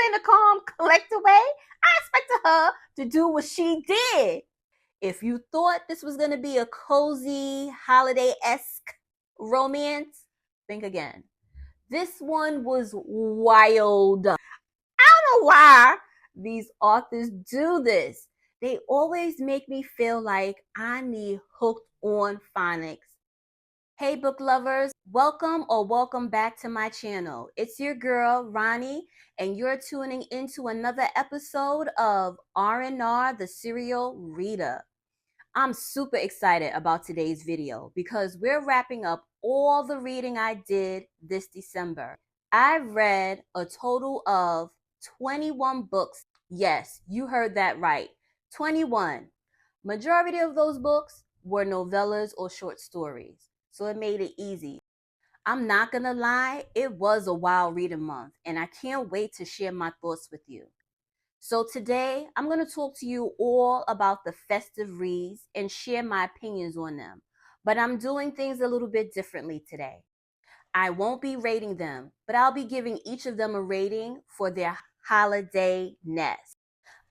in a calm, collected way. I expected her to do what she did. If you thought this was going to be a cozy, holiday-esque romance, think again. This one was wild. I don't know why these authors do this. They always make me feel like I need hooked on phonics. Hey book lovers, welcome back to my channel. It's your girl Ronnie, and you're tuning into another episode of R&R the Serial Reader. I'm super excited about today's video because we're wrapping up all the reading I did this December. I've read a total of 21 books. Yes, you heard that right. 21. Majority of those books were novellas or short stories, so it made it easy. I'm not gonna lie, it was a wild reading month, and I can't wait to share my thoughts with you. So today, I'm going to talk to you all about the festive reads and share my opinions on them. But I'm doing things a little bit differently today. I won't be rating them, but I'll be giving each of them a rating for their holiday-ness.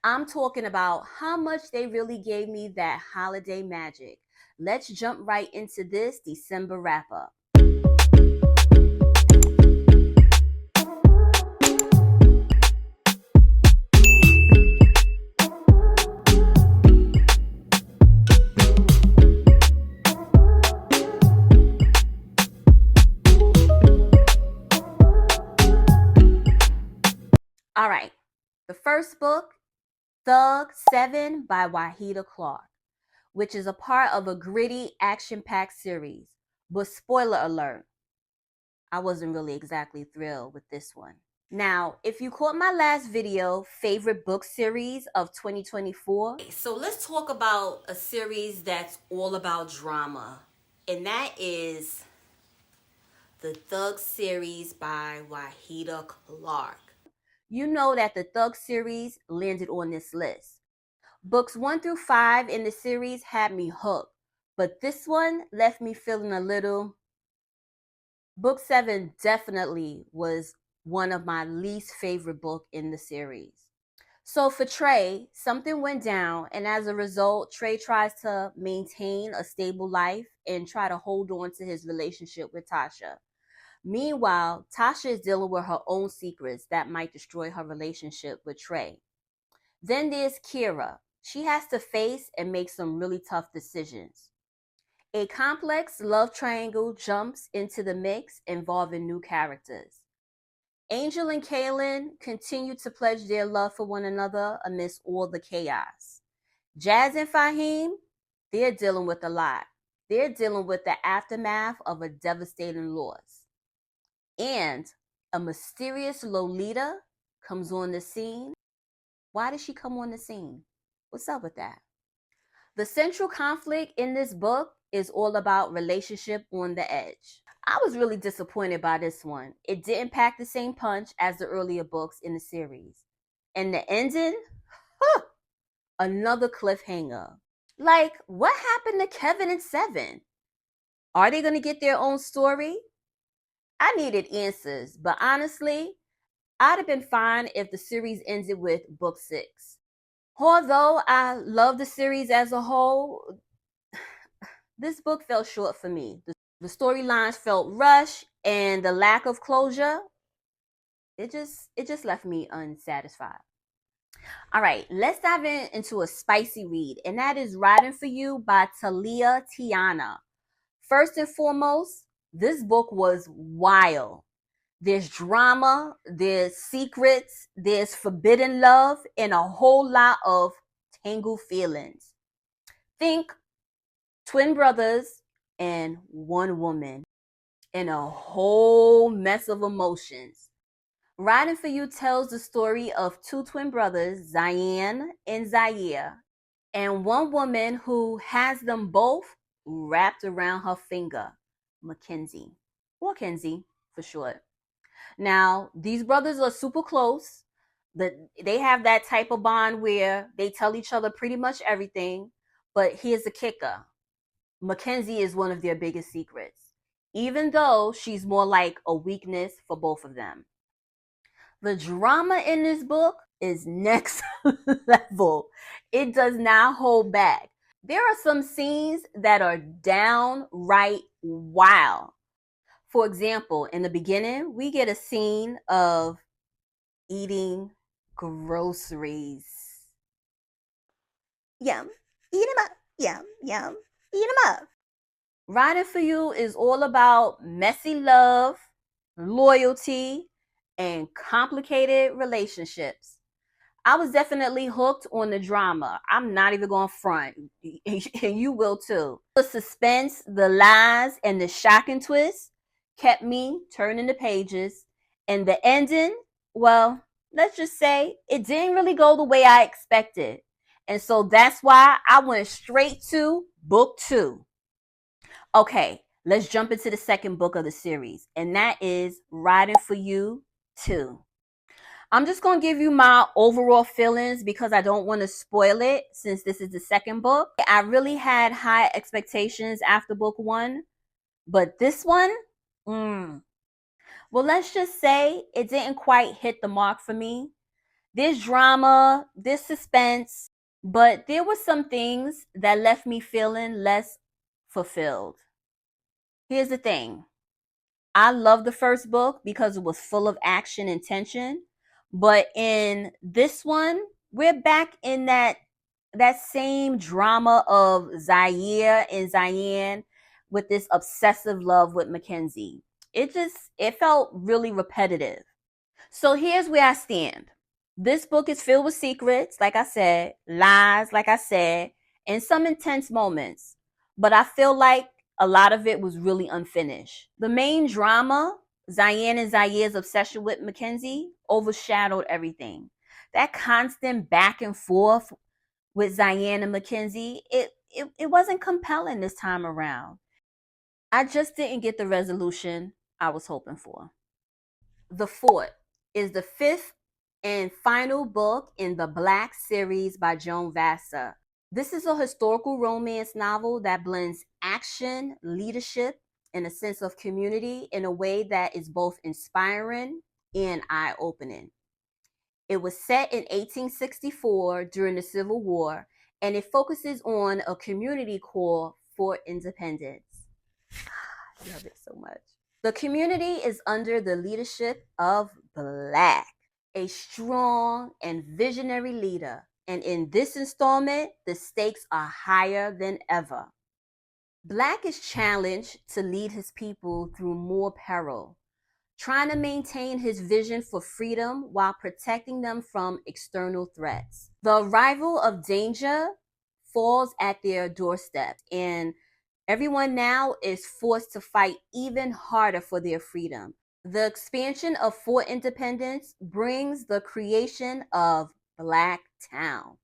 I'm talking about how much they really gave me that holiday magic. Let's jump right into this December wrap-up. All right, the first book, Thug 7 by Wahida Clark, which is a part of a gritty, action-packed series. But spoiler alert, I wasn't really exactly thrilled with this one. Now, if you caught my last video, favorite book series of 2024. So let's talk about a series that's all about drama, and that is the Thug series by Wahida Clark. You know that the Thug series landed on this list. Books 1 through 5 in the series had me hooked, but this one left me feeling a little. Book 7 definitely was one of my least favorite book in the series. So for Trey, something went down, and as a result, Trey tries to maintain a stable life and try to hold on to his relationship with Tasha. Meanwhile, Tasha is dealing with her own secrets that might destroy her relationship with Trey. Then there's Kira. She has to face and make some really tough decisions. A complex love triangle jumps into the mix involving new characters. Angel and Kaylin continue to pledge their love for one another amidst all the chaos. Jazz and Fahim, they're dealing with a lot. They're dealing with the aftermath of a devastating loss. And a mysterious Lolita comes on the scene. Why did she come on the scene? What's up with that? The central conflict in this book is all about relationship on the edge. I was really disappointed by this one. It didn't pack the same punch as the earlier books in the series. And the ending? Another cliffhanger. Like, what happened to Kevin and Seven? Are they going to get their own story? I needed answers, but honestly, I'd have been fine if the series ended with book 6. Although I love the series as a whole, this book fell short for me. The storylines felt rushed, and the lack of closure, it just left me unsatisfied. All right, let's dive into a spicy read, and that is Riding for You by Talia Tiana. First and foremost, this book was wild. There's drama, there's secrets, there's forbidden love, and a whole lot of tangled feelings. Think twin brothers and one woman, and a whole mess of emotions. Riding for You tells the story of two twin brothers, Zayan and Zaire, and one woman who has them both wrapped around her finger, Mackenzie, or Kenzie for short. Now, these brothers are super close. They have that type of bond where they tell each other pretty much everything. But here's the kicker. Mackenzie is one of their biggest secrets, even though she's more like a weakness for both of them. The drama in this book is next level. It does not hold back. There are some scenes that are downright wild. For example, in the beginning, we get a scene of eating groceries. Yum, eat them up. Yum, yum, eat them up. Riding for You is all about messy love, loyalty, and complicated relationships. I was definitely hooked on the drama. I'm not even going to front. And you will too. The suspense, the lies, and the shocking twists kept me turning the pages. And the ending, well, let's just say it didn't really go the way I expected. And so that's why I went straight to book 2. Okay, let's jump into the second book of the series, and that is Riding for You 2. I'm just going to give you my overall feelings because I don't want to spoil it since this is the second book. I really had high expectations after book 1, but this one, well, let's just say it didn't quite hit the mark for me. There's drama, there's suspense, but there were some things that left me feeling less fulfilled. Here's the thing. I love the first book because it was full of action and tension. But in this one, we're back in that same drama of Zaire and Ziane with this obsessive love with Mackenzie. It felt really repetitive. So here's where I stand. This book is filled with secrets, like I said, lies, like I said, and some intense moments. But I feel like a lot of it was really unfinished. The main drama, Ziane and Zaire's obsession with Mackenzie, overshadowed everything. That constant back and forth with Ziane and Mackenzie, it wasn't compelling this time around. I just didn't get the resolution I was hoping for. The Fort is the 5th and final book in the Black series by Joan Vassa. This is a historical romance novel that blends action, leadership, and a sense of community in a way that is both inspiring and eye-opening. It was set in 1864 during the Civil War, and it focuses on a community called Fort Independence. I love it so much. The community is under the leadership of Black, a strong and visionary leader. And in this installment, the stakes are higher than ever. Black is challenged to lead his people through more peril, trying to maintain his vision for freedom while protecting them from external threats. The arrival of danger falls at their doorstep, and everyone now is forced to fight even harder for their freedom. The expansion of Fort Independence brings the creation of Black Town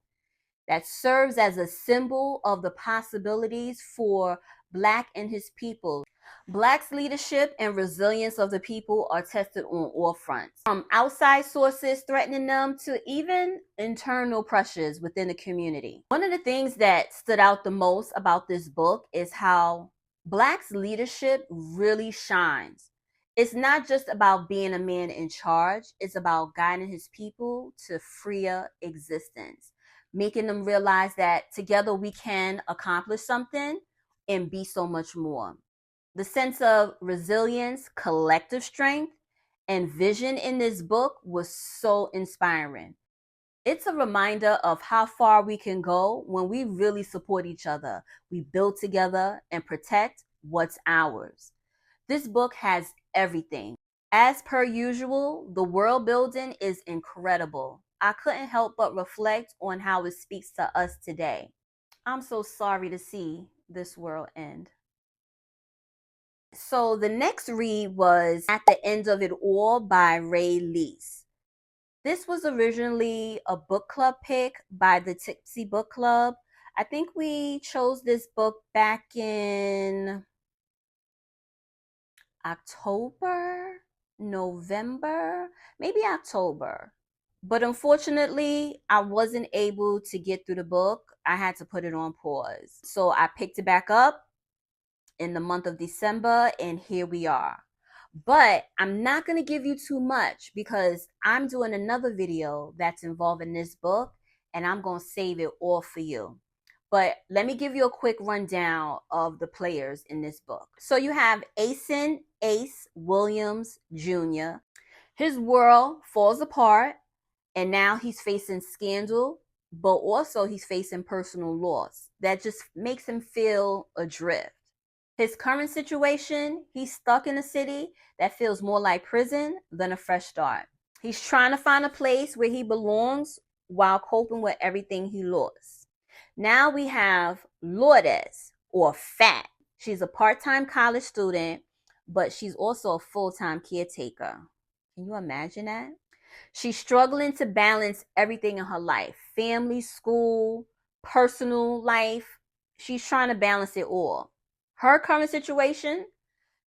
that serves as a symbol of the possibilities for Black and his people. Black's leadership and resilience of the people are tested on all fronts, from outside sources threatening them to even internal pressures within the community. One of the things that stood out the most about this book is how Black's leadership really shines. It's not just about being a man in charge, it's about guiding his people to freer existence, making them realize that together we can accomplish something and be so much more. The sense of resilience, collective strength, and vision in this book was so inspiring. It's a reminder of how far we can go when we really support each other. We build together and protect what's ours. This book has everything. As per usual, the world building is incredible. I couldn't help but reflect on how it speaks to us today. I'm so sorry to see this world end. So the next read was At the End of It All by Ray Lease. This was originally a book club pick by the Tipsy Book Club. I think we chose this book back in October, November, maybe October. But unfortunately, I wasn't able to get through the book. I had to put it on pause. So I picked it back up in the month of December, and here we are. But I'm not going to give you too much because I'm doing another video that's involving this book and I'm going to save it all for you. But let me give you a quick rundown of the players in this book. So you have Ace Williams Jr. His world falls apart and now he's facing scandal, but also he's facing personal loss that just makes him feel adrift. His current situation, he's stuck in a city that feels more like prison than a fresh start. He's trying to find a place where he belongs while coping with everything he lost. Now we have Lourdes, or Fat. She's a part-time college student, but she's also a full-time caretaker. Can you imagine that? She's struggling to balance everything in her life: family, school, personal life. She's trying to balance it all. Her current situation,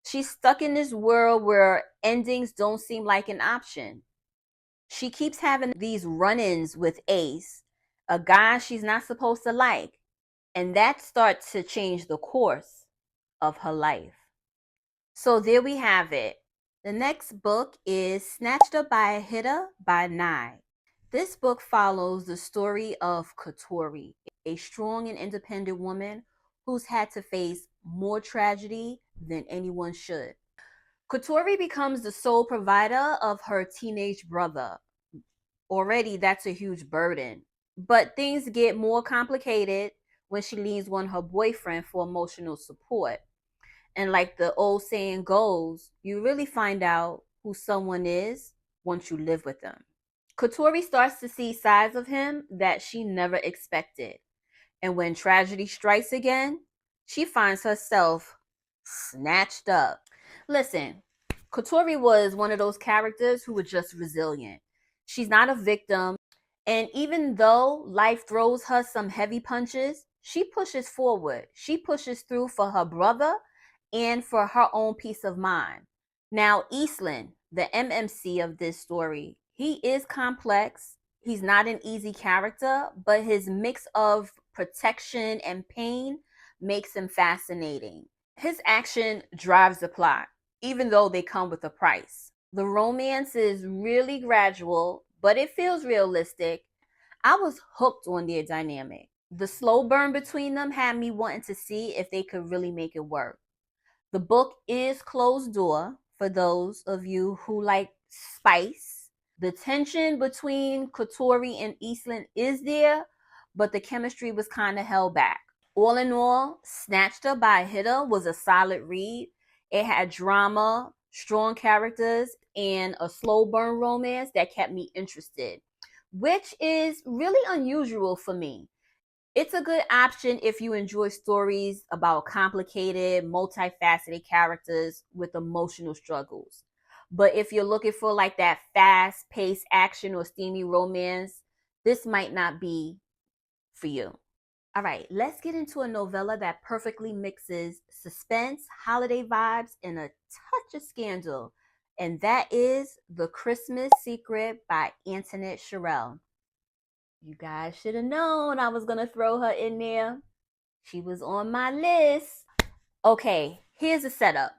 she's stuck in this world where endings don't seem like an option. She keeps having these run-ins with Ace, a guy she's not supposed to like, and that starts to change the course of her life. So there we have it. The next book is Snatched Up by a Hitter by Nye. This book follows the story of Katori, a strong and independent woman who's had to face more tragedy than anyone should. Katori becomes the sole provider of her teenage brother. Already, that's a huge burden. But things get more complicated when she leans on her boyfriend for emotional support. And like the old saying goes, you really find out who someone is once you live with them. Katori starts to see sides of him that she never expected. And when tragedy strikes again, she finds herself snatched up. Listen, Katori was one of those characters who were just resilient. She's not a victim. And even though life throws her some heavy punches, she pushes forward. She pushes through for her brother and for her own peace of mind. Now, Eastland, the MMC of this story, he is complex. He's not an easy character, but his mix of protection and pain makes him fascinating. His action drives the plot, even though they come with a price. The romance is really gradual, but it feels realistic. I was hooked on their dynamic. The slow burn between them had me wanting to see if they could really make it work. The book is closed door for those of you who like spice. The tension between Katori and Eastland is there, but the chemistry was kind of held back. All in all, Snatched Up by a Hitter was a solid read. It had drama, strong characters, and a slow burn romance that kept me interested, which is really unusual for me. It's a good option if you enjoy stories about complicated, multifaceted characters with emotional struggles. But if you're looking for like that fast-paced action or steamy romance, this might not be for you. All right, let's get into a novella that perfectly mixes suspense, holiday vibes, and a touch of scandal. And that is The Christmas Secret by Antoinette Sherrill. You guys should have known I was going to throw her in there. She was on my list. Okay, here's the setup.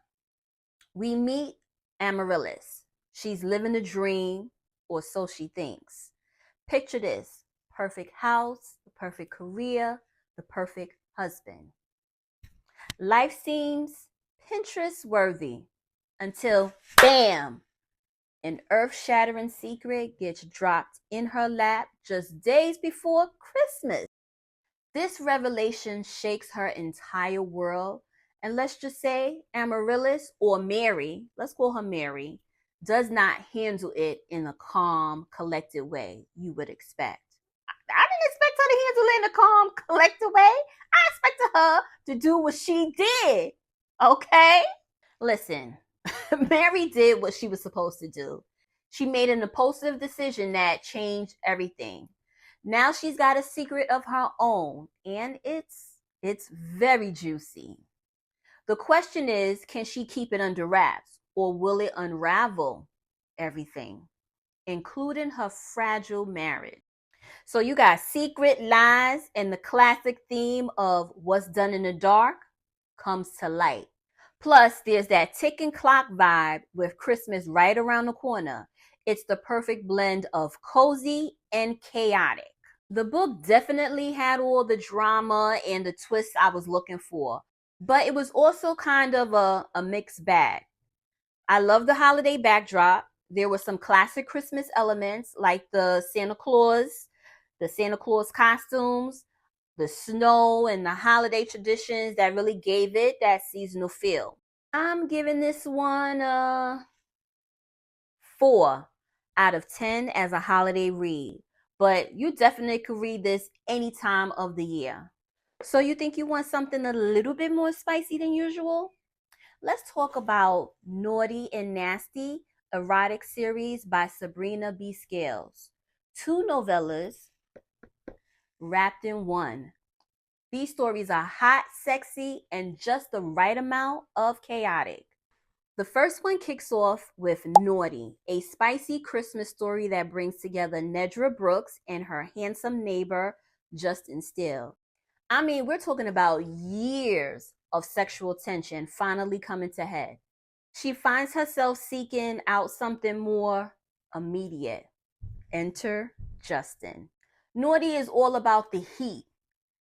We meet Amaryllis. She's living the dream, or so she thinks. Picture this: perfect house, the perfect career, the perfect husband. Life seems Pinterest worthy until, bam, an earth-shattering secret gets dropped in her lap just days before Christmas. This revelation shakes her entire world, and let's just say Amaryllis, or Mary, let's call her Mary, does not handle it in a calm, collected way you would expect. I didn't expect her to handle it in a calm, collected way. I expected her to do what she did, okay? Listen, Mary did what she was supposed to do. She made an impulsive decision that changed everything. Now she's got a secret of her own, and it's very juicy. The question is, can she keep it under wraps, or will it unravel everything, including her fragile marriage? So you got secret, lies, and the classic theme of what's done in the dark comes to light. Plus, there's that ticking clock vibe with Christmas right around the corner. It's the perfect blend of cozy and chaotic. The book definitely had all the drama and the twists I was looking for, but it was also kind of a mixed bag. I love the holiday backdrop. There were some classic Christmas elements like the Santa Claus costumes, the snow, and the holiday traditions that really gave it that seasonal feel. I'm giving this one a 4 out of 10 as a holiday read, but you definitely could read this any time of the year. So you think you want something a little bit more spicy than usual? Let's talk about Naughty and Nasty, erotic series by Sabrina B. Scales. 2 novellas wrapped in one. These stories are hot, sexy, and just the right amount of chaotic. The first one kicks off with Naughty, a spicy Christmas story that brings together Nedra Brooks and her handsome neighbor, Justin Steele. I mean, we're talking about years of sexual tension finally coming to head. She finds herself seeking out something more immediate. Enter Justin. Naughty is all about the heat.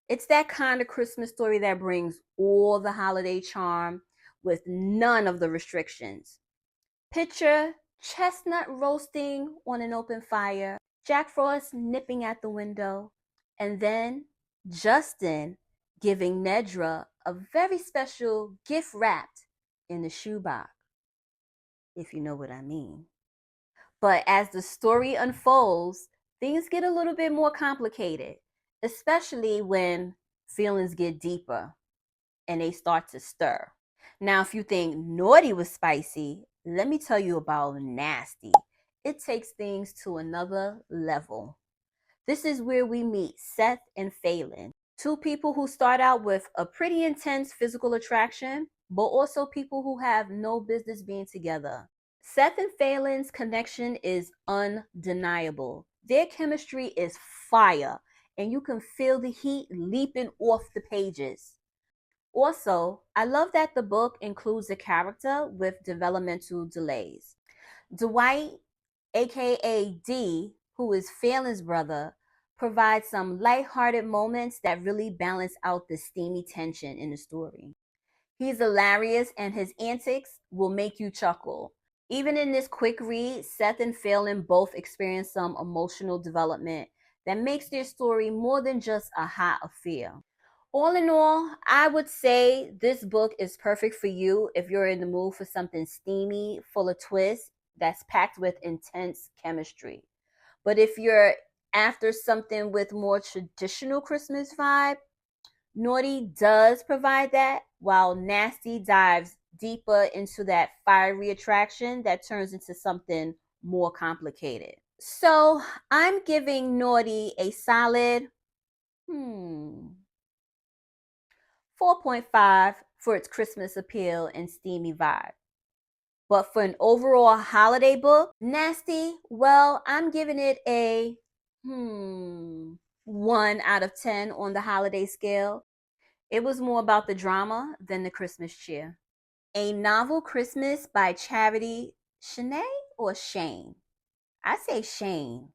It's that kind of Christmas story that brings all the holiday charm with none of the restrictions. Picture chestnut roasting on an open fire, Jack Frost nipping at the window, and then Justin giving Nedra a very special gift wrapped in a shoebox, if you know what I mean. But as the story unfolds, things get a little bit more complicated, especially when feelings get deeper and they start to stir. Now, if you think Naughty was spicy, let me tell you about Nasty. It takes things to another level. This is where we meet Seth and Phelan, 2 people who start out with a pretty intense physical attraction, but also people who have no business being together. Seth and Phelan's connection is undeniable. Their chemistry is fire, and you can feel the heat leaping off the pages. Also, I love that the book includes a character with developmental delays. Dwight, aka D, who is Phelan's brother, provides some lighthearted moments that really balance out the steamy tension in the story. He's hilarious and his antics will make you chuckle. Even in this quick read, Seth and Phelan both experience some emotional development that makes their story more than just a hot affair. All in all, I would say this book is perfect for you if you're in the mood for something steamy, full of twists, that's packed with intense chemistry. But if you're after something with more traditional Christmas vibe, Naughty does provide that, while Nasty dives deeper into that fiery attraction that turns into something more complicated. So I'm giving Naughty a solid 4.5 for its Christmas appeal and steamy vibe. But for an overall holiday book, Nasty, well, I'm giving it a 1 out of 10 on the holiday scale. It was more about the drama than the Christmas cheer. A Novel Christmas by Charity Shanae or Shane? I say Shane.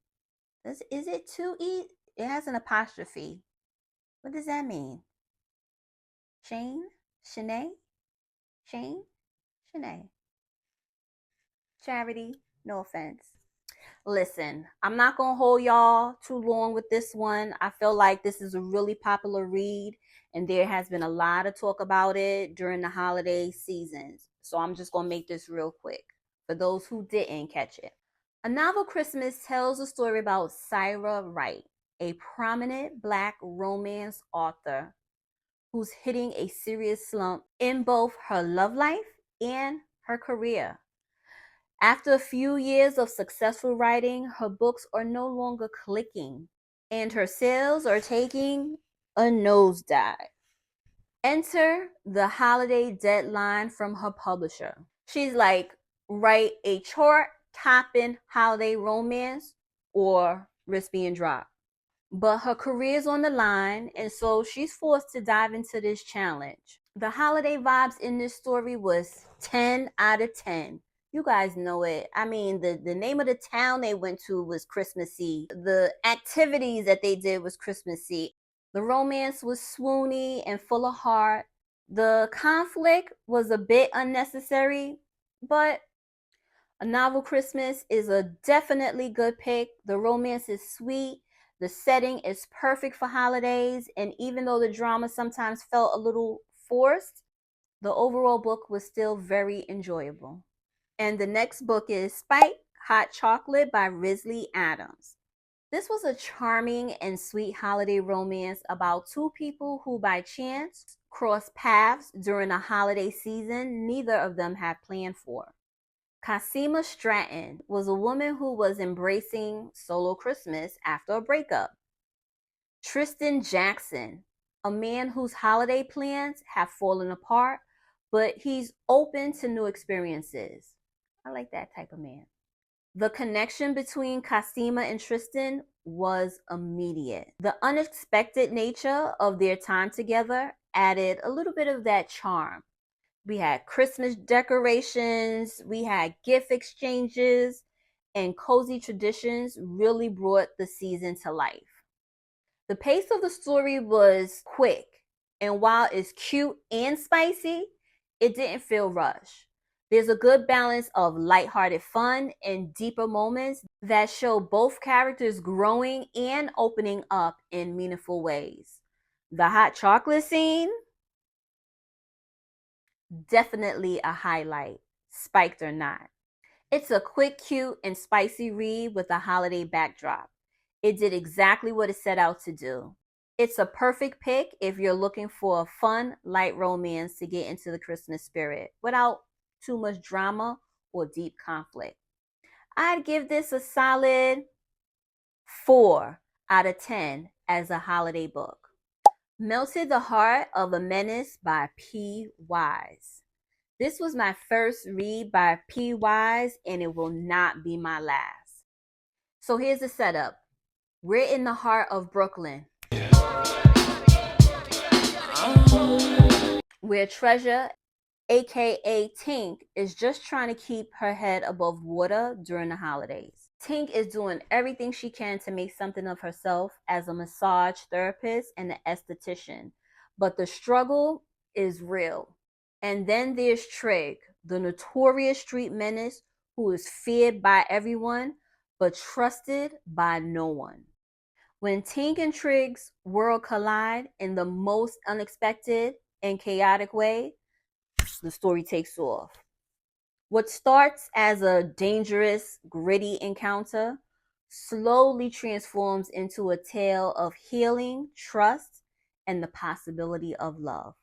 Is it too easy? It has an apostrophe. What does that mean? Shane? Shanae? Shane? Shanae. Charity, no offense. Listen, I'm not going to hold y'all too long with this one. I feel like this is a really popular read, and there has been a lot of talk about it during the holiday seasons. So I'm just going to make this real quick for those who didn't catch it. A Novel Christmas tells a story about Syra Wright, a prominent Black romance author who's hitting a serious slump in both her love life and her career. After a few years of successful writing, her books are no longer clicking, and her sales are taking a nosedive. Enter the holiday deadline from her publisher. She's like, write a chart-topping holiday romance or risk being dropped. But her career's on the line, and so she's forced to dive into this challenge. The holiday vibes in this story was 10 out of 10. You guys know it. I mean, the name of the town they went to was Christmassy. The activities that they did was Christmassy. The romance was swoony and full of heart. The conflict was a bit unnecessary, but A Novel Christmas is a definitely good pick. The romance is sweet. The setting is perfect for holidays. And even though the drama sometimes felt a little forced, the overall book was still very enjoyable. And the next book is Spike Hot Chocolate by Risley Adams. This was a charming and sweet holiday romance about two people who by chance cross paths during a holiday season neither of them had planned for. Cassima Stratton was a woman who was embracing solo Christmas after a breakup. Tristan Jackson, a man whose holiday plans have fallen apart, but he's open to new experiences. I like that type of man. The connection between Cassima and Tristan was immediate. The unexpected nature of their time together added a little bit of that charm. We had Christmas decorations, we had gift exchanges, and cozy traditions really brought the season to life. The pace of the story was quick, and while it's cute and spicy, it didn't feel rushed. There's a good balance of lighthearted fun and deeper moments that show both characters growing and opening up in meaningful ways. The hot chocolate scene, definitely a highlight, spiked or not. It's a quick, cute, and spicy read with a holiday backdrop. It did exactly what it set out to do. It's a perfect pick if you're looking for a fun, light romance to get into the Christmas spirit without too much drama or deep conflict. I'd give this a solid 4 out of 10 as a holiday book. Melted the Heart of a Menace by P. Wise. This was my first read by P. Wise, and it will not be my last. So here's the setup. We're in the heart of Brooklyn, where Treasure, aka Tink, is just trying to keep her head above water during the holidays. Tink is doing everything she can to make something of herself as a massage therapist and an esthetician, but the struggle is real. And then there's Trig, the notorious street menace who is feared by everyone but trusted by no one. When Tink and Trig's world collide in the most unexpected and chaotic way, the story takes off. What starts as a dangerous, gritty encounter slowly transforms into a tale of healing, trust, and the possibility of love.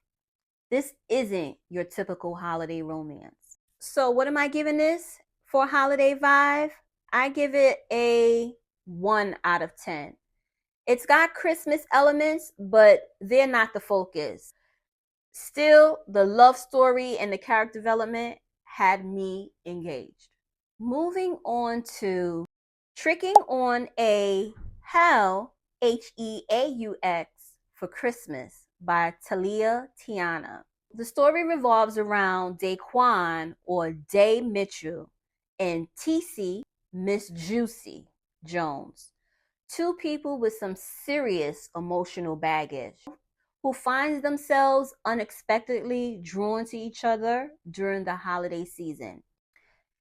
This isn't your typical holiday romance. So, what am I giving this for holiday vibe? I give it a 1 out of 10. It's got Christmas elements, but they're not the focus. Still, the love story and the character development had me engaged. Moving on to Tricking on a Hell, Heaux, for Christmas by Talia Tiana. The story revolves around Daquan or Day Mitchell and TC Miss Juicy Jones, two people with some serious emotional baggage who finds themselves unexpectedly drawn to each other during the holiday season.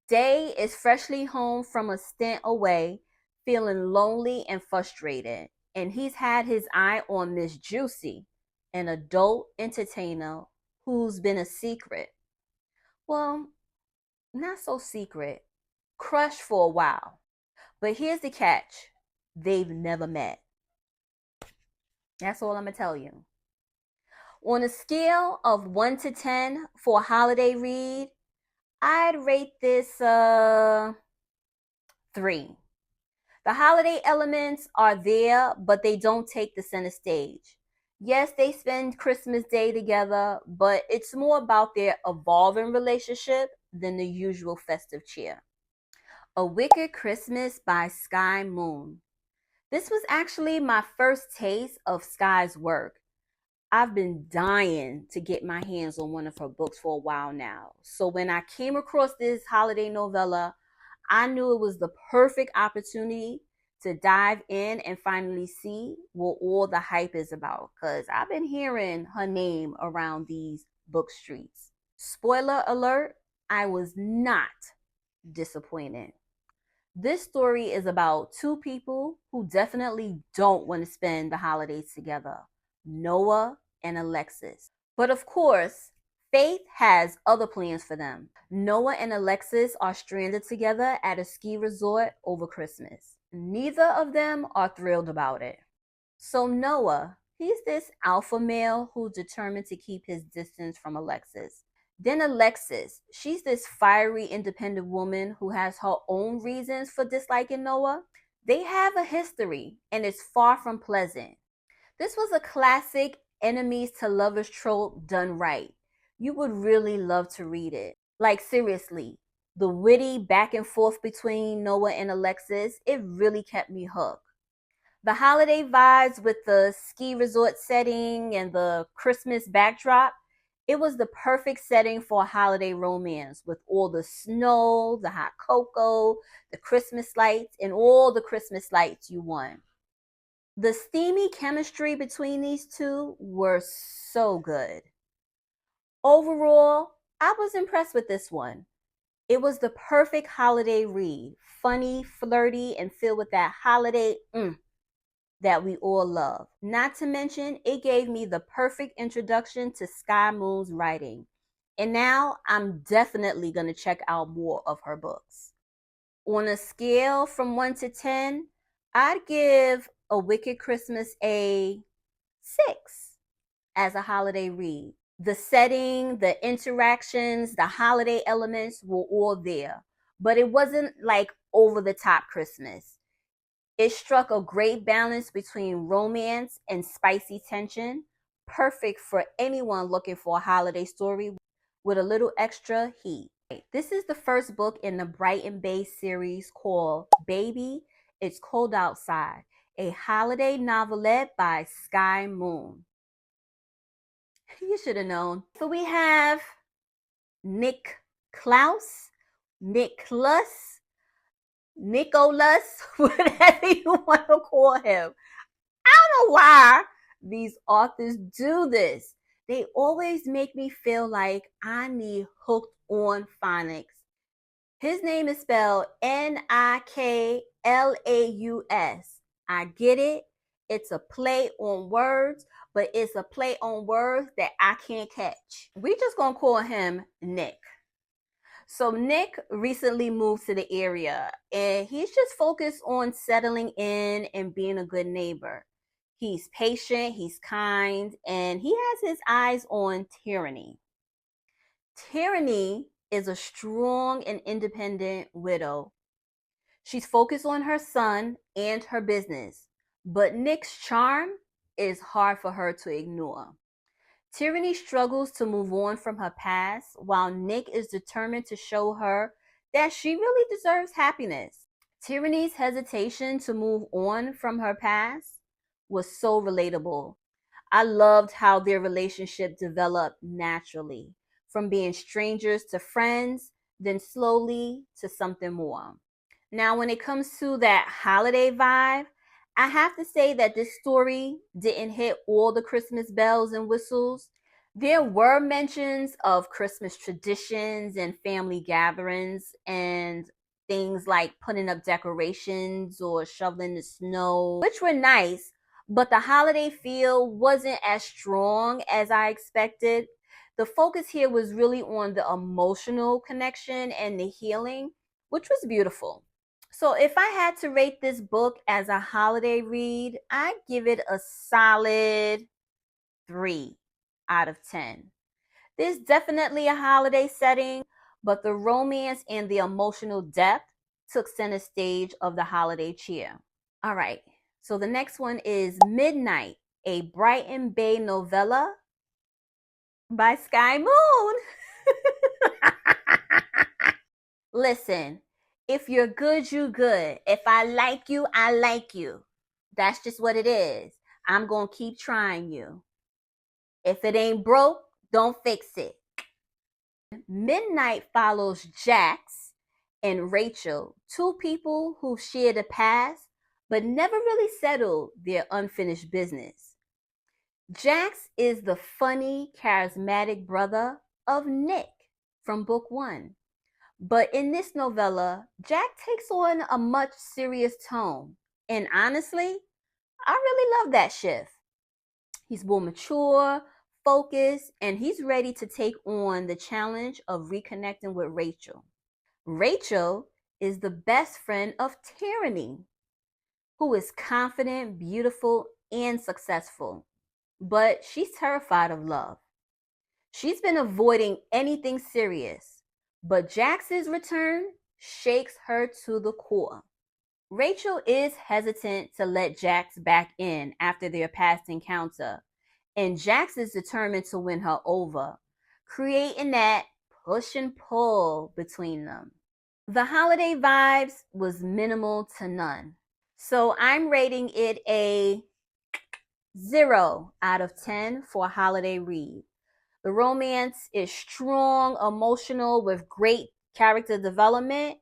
Day is freshly home from a stint away, feeling lonely and frustrated, and he's had his eye on Miss Juicy, an adult entertainer who's been a secret. Well, not so secret, crush for a while. But here's the catch, they've never met. That's all I'm going to tell you. On a scale of 1 to 10 for a holiday read, I'd rate this 3. The holiday elements are there, but they don't take the center stage. Yes, they spend Christmas Day together, but it's more about their evolving relationship than the usual festive cheer. A Wicked Christmas by Sky Moon. This was actually my first taste of Sky's work. I've been dying to get my hands on one of her books for a while now. So when I came across this holiday novella, I knew it was the perfect opportunity to dive in and finally see what all the hype is about, because I've been hearing her name around these book streets. Spoiler alert, I was not disappointed. This story is about two people who definitely don't want to spend the holidays together, Noah and Alexis. But of course, Faith has other plans for them. Noah and Alexis are stranded together at a ski resort over Christmas. Neither of them are thrilled about it. So Noah, he's this alpha male who's determined to keep his distance from Alexis. Then Alexis, she's this fiery, independent woman who has her own reasons for disliking Noah. They have a history, and it's far from pleasant. This was a classic enemies to lovers trope done right. You would really love to read it. Like, seriously, the witty back and forth between Noah and Alexis, it really kept me hooked. The holiday vibes with the ski resort setting and the Christmas backdrop, it was the perfect setting for a holiday romance with all the snow, the hot cocoa, the Christmas lights, and all the Christmas lights you want. The steamy chemistry between these two were so good. Overall, I was impressed with this one. It was the perfect holiday read, funny, flirty, and filled with that holiday that we all love. Not to mention, it gave me the perfect introduction to Sky Moon's writing. And now I'm definitely going to check out more of her books. On a scale from 1 to 10, I'd give A Wicked Christmas a 6 as a holiday read. The setting, the interactions, the holiday elements were all there, but it wasn't like over the top Christmas. It struck a great balance between romance and spicy tension, perfect for anyone looking for a holiday story with a little extra heat. This is the first book in the Brighton Bay series called Baby, It's Cold Outside, a holiday novelette by Sky Moon. You should have known. So we have Nick Klaus, Nicholas, Nicholas, whatever you want to call him. I don't know why these authors do this. They always make me feel like I need hooked on phonics. His name is spelled Niklaus. I get it. It's a play on words, but it's a play on words that I can't catch. We just gonna call him Nick. So Nick recently moved to the area and he's just focused on settling in and being a good neighbor. He's patient, he's kind, and he has his eyes on Tyranny. Tyranny is a strong and independent widow. She's focused on her son and her business, but Nick's charm is hard for her to ignore. Tyranny struggles to move on from her past, while Nick is determined to show her that she really deserves happiness. Tyranny's hesitation to move on from her past was so relatable. I loved how their relationship developed naturally, from being strangers to friends, then slowly to something more. Now, when it comes to that holiday vibe, I have to say that this story didn't hit all the Christmas bells and whistles. There were mentions of Christmas traditions and family gatherings and things like putting up decorations or shoveling the snow, which were nice, but the holiday feel wasn't as strong as I expected. The focus here was really on the emotional connection and the healing, which was beautiful. So if I had to rate this book as a holiday read, I'd give it a solid 3 out of 10. There's definitely a holiday setting, but the romance and the emotional depth took center stage of the holiday cheer. All right, so the next one is Midnight, a Brighton Bay novella by Sky Moon. Listen, if you're good, you good. If I like you, I like you. That's just what it is. I'm going to keep trying you. If it ain't broke, don't fix it. Midnight follows Jax and Rachel, two people who shared a past but never really settled their unfinished business. Jax is the funny, charismatic brother of Nick from book one. But in this novella, Jack takes on a much serious tone. And honestly, I really love that shift. He's more mature, focused, and he's ready to take on the challenge of reconnecting with Rachel. Rachel is the best friend of Tyranny, who is confident, beautiful, and successful. But she's terrified of love. She's been avoiding anything serious, but Jax's return shakes her to the core. Rachel is hesitant to let Jax back in after their past encounter, and Jax is determined to win her over, creating that push and pull between them. The holiday vibes was minimal to none, so I'm rating it a 0 out of 10 for a holiday read. The romance is strong, emotional, with great character development.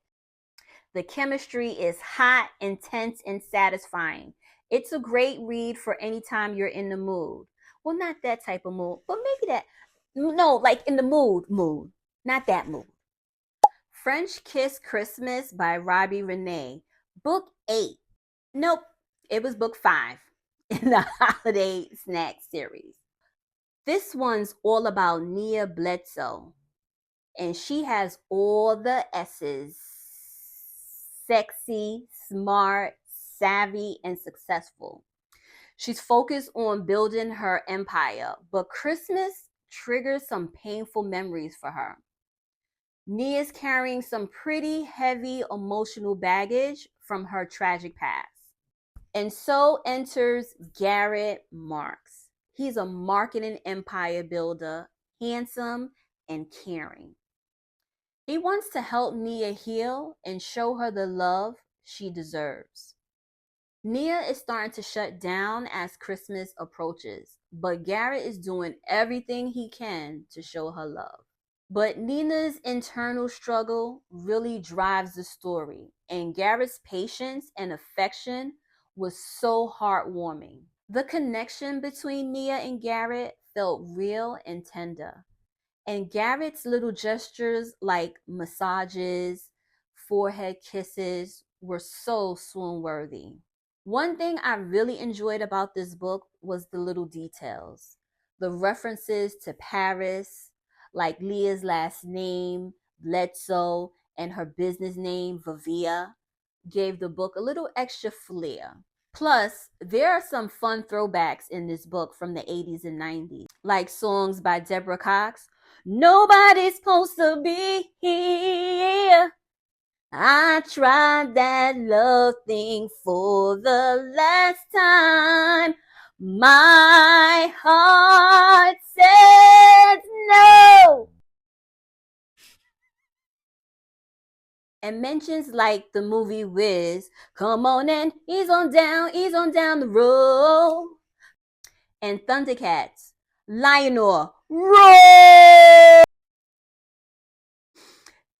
The chemistry is hot, intense, and satisfying. It's a great read for any time you're in the mood. Well, not that type of mood, but maybe that. No, like in the mood. Not that mood. French Kiss Christmas by Robbie Renee. Book 8. Nope, it was book 5 in the holiday snack series. This one's all about Nia Bledsoe, and she has all the S's: sexy, smart, savvy, and successful. She's focused on building her empire, but Christmas triggers some painful memories for her. Nia's carrying some pretty heavy emotional baggage from her tragic past. And so enters Garrett Marks. He's a marketing empire builder, handsome and caring. He wants to help Nia heal and show her the love she deserves. Nia is starting to shut down as Christmas approaches, but Garrett is doing everything he can to show her love. But Nina's internal struggle really drives the story, and Garrett's patience and affection was so heartwarming. The connection between Nia and Garrett felt real and tender. And Garrett's little gestures like massages, forehead kisses were so swoon worthy. One thing I really enjoyed about this book was the little details. The references to Paris, like Leah's last name, Bledsoe, and her business name, Vivia, gave the book a little extra flair. Plus, there are some fun throwbacks in this book from the 80s and 90s, like songs by Deborah Cox. Nobody's supposed to be here. I tried that love thing for the last time. My heart says no. And mentions like the movie Wiz, come on and ease on down the road. And Thundercats, Lionel, roar!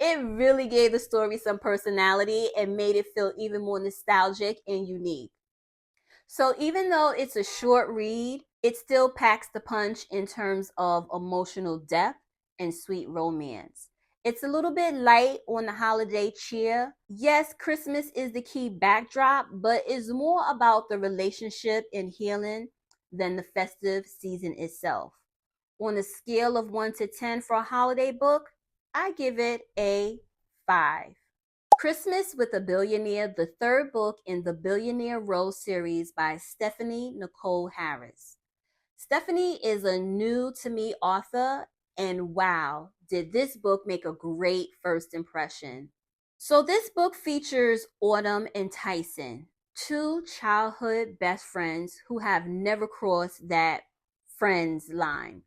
It really gave the story some personality and made it feel even more nostalgic and unique. So even though it's a short read, it still packs the punch in terms of emotional depth and sweet romance. It's a little bit light on the holiday cheer. Yes, Christmas is the key backdrop, but it's more about the relationship and healing than the festive season itself. On a scale of 1 to 10 for a holiday book, I give it a 5. Christmas with a Billionaire, the third book in the Billionaire Rose series by Stephanie Nicole Harris. Stephanie is a new to me author, and wow, did this book make a great first impression. So this book features Autumn and Tyson, two childhood best friends who have never crossed that friends line,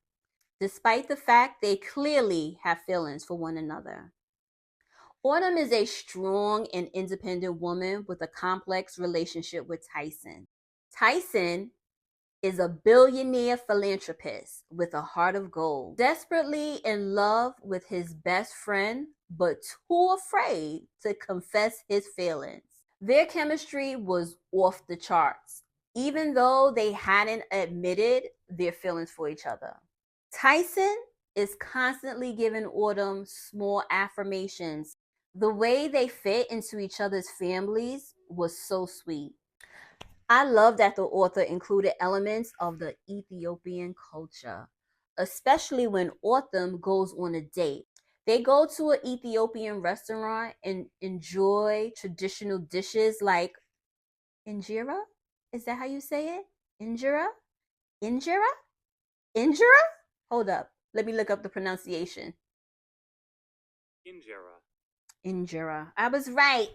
despite the fact they clearly have feelings for one another. Autumn is a strong and independent woman with a complex relationship with Tyson. Tyson is a billionaire philanthropist with a heart of gold, desperately in love with his best friend, but too afraid to confess his feelings. Their chemistry was off the charts, even though they hadn't admitted their feelings for each other. Tyson is constantly giving Autumn small affirmations. The way they fit into each other's families was so sweet. I love that the author included elements of the Ethiopian culture, especially when Autumn goes on a date. They go to an Ethiopian restaurant and enjoy traditional dishes like injera. Is that how you say it? Injera? Injera? Injera? Hold up. Let me look up the pronunciation. Injera. Injera. I was right.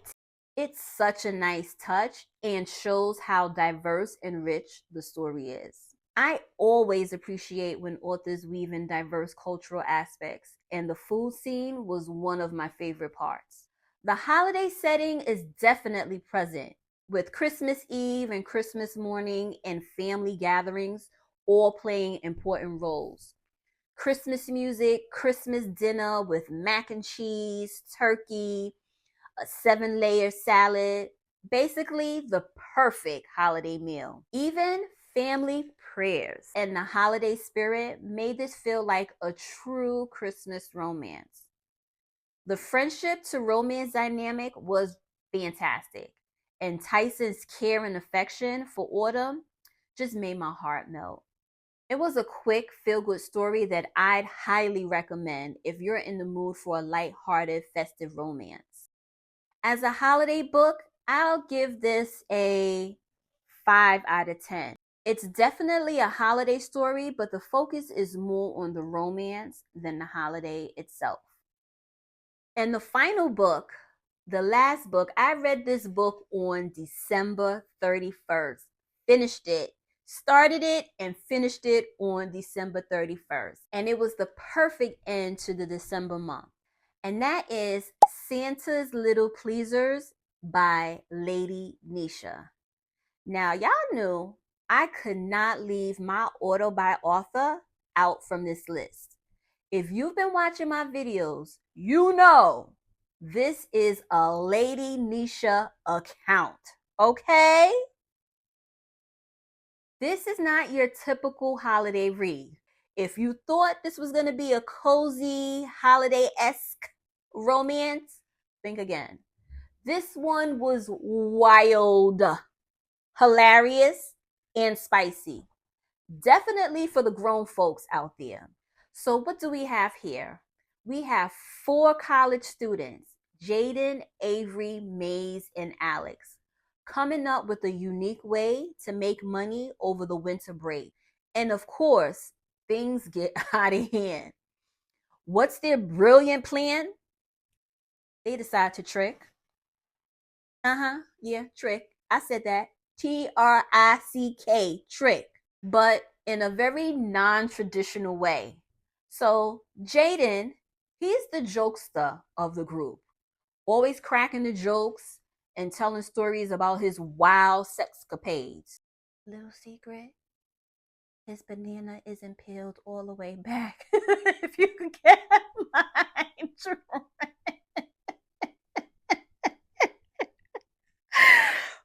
It's such a nice touch and shows how diverse and rich the story is. I always appreciate when authors weave in diverse cultural aspects, and the food scene was one of my favorite parts. The holiday setting is definitely present, with Christmas Eve and Christmas morning and family gatherings all playing important roles. Christmas music, Christmas dinner with mac and cheese, turkey, a 7-layer salad, basically the perfect holiday meal. Even family prayers and the holiday spirit made this feel like a true Christmas romance. The friendship to romance dynamic was fantastic, and Tyson's care and affection for Autumn just made my heart melt. It was a quick, feel good story that I'd highly recommend if you're in the mood for a light-hearted, festive romance. As a holiday book, I'll give this a 5 out of 10. It's definitely a holiday story, but the focus is more on the romance than the holiday itself. And the final book, the last book, I read this book on December 31st. Finished it, started it, and finished it on December 31st. And it was the perfect end to the December month. And that is Santa's Little Pleasers by Lady Nisha. Now, y'all knew I could not leave my auto by author out from this list. If you've been watching my videos, you know this is a Lady Nisha account, okay? This is not your typical holiday read. If you thought this was going to be a cozy, holiday-esque romance, think again. This one was wild, hilarious, and spicy. Definitely for the grown folks out there. So what do we have here? We have 4 college students, Jaden, Avery, Maze, and Alex, coming up with a unique way to make money over the winter break. And of course, things get out of hand. What's their brilliant plan? They decide to trick. Yeah, trick. I said that. Trick, trick. But in a very non-traditional way. So Jaden, he's the jokester of the group, always cracking the jokes and telling stories about his wild sexcapades. Little secret, his banana isn't peeled all the way back. If you can get my drift.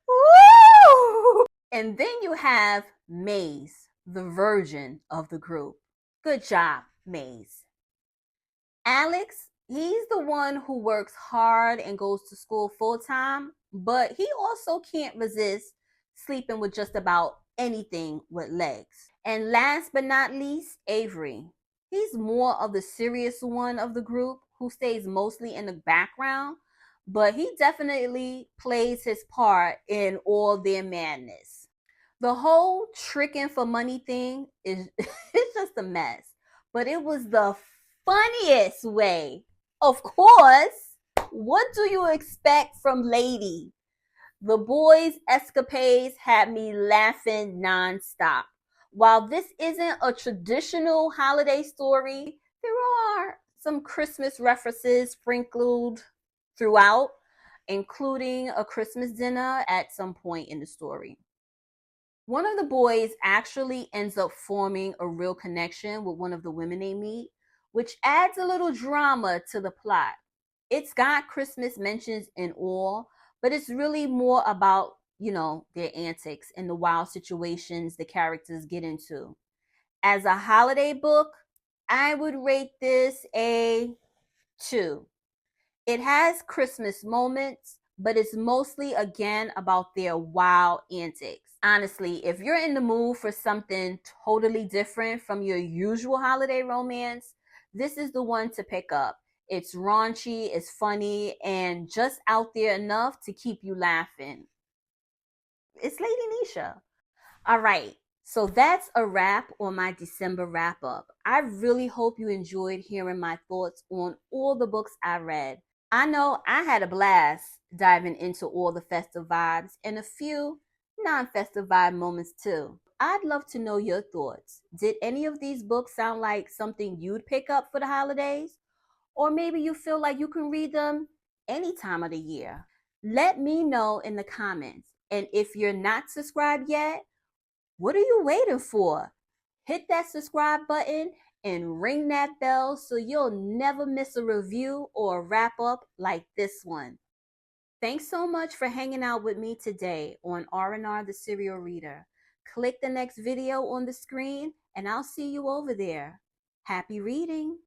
Woo! And then you have Maze, the virgin of the group. Good job, Maze. Alex, he's the one who works hard and goes to school full time, but he also can't resist sleeping with just about anything with legs. And last but not least, Avery. He's more of the serious one of the group who stays mostly in the background, but he definitely plays his part in all their madness. The whole tricking for money thing is it's just a mess, but it was the funniest way. Of course, what do you expect from Lady? The boys' escapades had me laughing nonstop. While this isn't a traditional holiday story, there are some Christmas references sprinkled throughout, including a Christmas dinner at some point in the story. One of the boys actually ends up forming a real connection with one of the women they meet, which adds a little drama to the plot. It's got Christmas mentions and all, but it's really more about, their antics and the wild situations the characters get into. As a holiday book, I would rate this a 2. It has Christmas moments, but it's mostly again about their wild antics. Honestly, if you're in the mood for something totally different from your usual holiday romance, this is the one to pick up. It's raunchy, it's funny, and just out there enough to keep you laughing. It's Lady Nisha. All right. So that's a wrap on my December wrap up. I really hope you enjoyed hearing my thoughts on all the books I read. I know I had a blast diving into all the festive vibes and a few non festive vibe moments too. I'd love to know your thoughts. Did any of these books sound like something you'd pick up for the holidays? Or maybe you feel like you can read them any time of the year? Let me know in the comments. And if you're not subscribed yet, what are you waiting for? Hit that subscribe button and ring that bell so you'll never miss a review or a wrap up like this one. Thanks so much for hanging out with me today on R&R the Serial Reader. Click the next video on the screen and I'll see you over there. Happy reading!